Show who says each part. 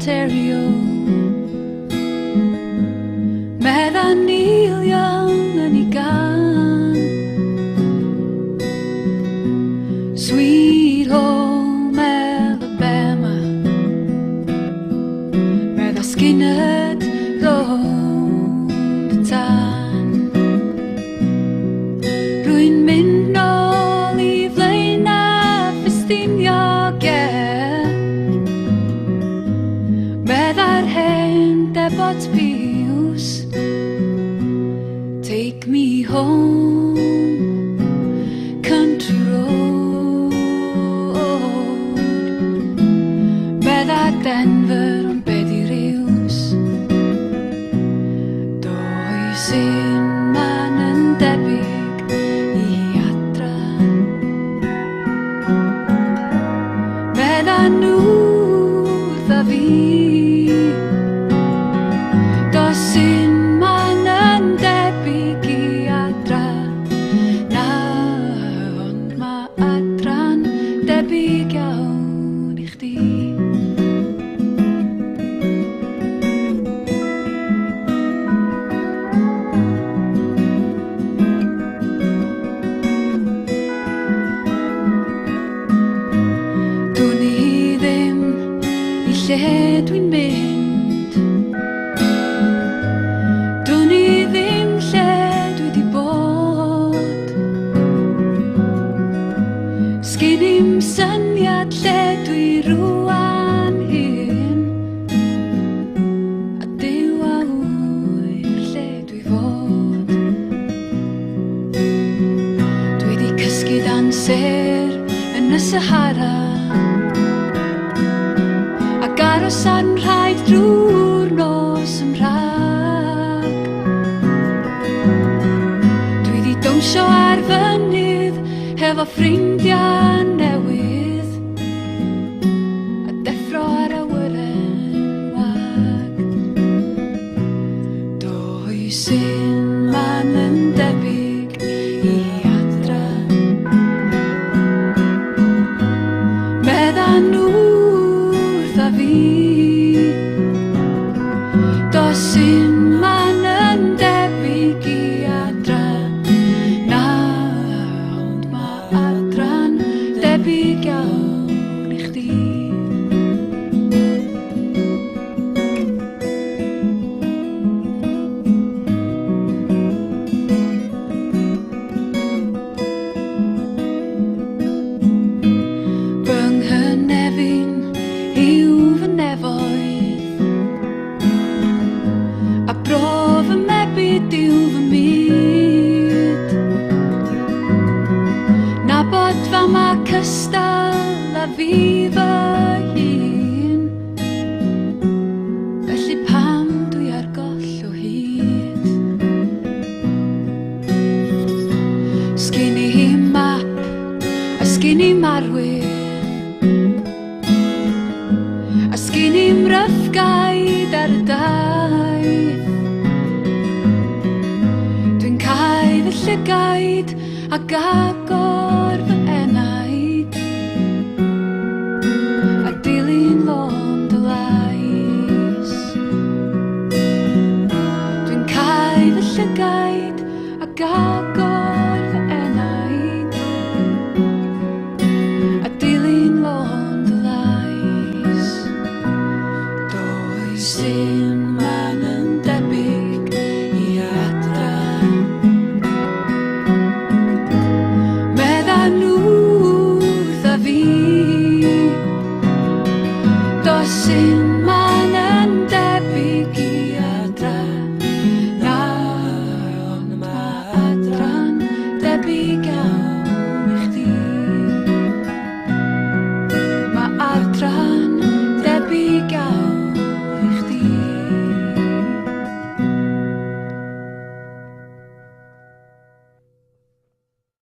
Speaker 1: Ontario. Meddai Neil Young yn ei gan, Sweet Home Alabama. Meddai Skinner Road y tan. Rwy'n mynd nôl i Flaenau Ffestiniog, meddai'r hen debot piws. Take me home, country road. Meddai Denver ond be' 'di Riws. Does un man yn debyg i adra. Meddai nhw wrtha fi. Does un man yn debyg i adra. Na, ond ma' adra'n debyg iawn i chdi. Dwn i ddim i lle dwi'n mynd. Dwn i ddim lle dwi 'di bod. Sgin i'm syniad lle dwi rŵan hyn. A Duw a wyr lle dwi fod. Dwi 'di cysgu dan ser yn y Sahara, ac aros a'n rhaid drwy'r nos yn rhag. Dwi 'di dawnsio ar fynydd hefo ffrindiau newydd, a deffro ar awyren wag. Does un man yn debyg i adra. Meddai nhw wrtha fi. Does un man yn debyg i adra. Na, ond ma' adra'n debyg iawn i chdi. Fy nghynefin yw fy nefoedd, a bro fy mebyd yw fy myd. Nabod fa ma' cystal a fi.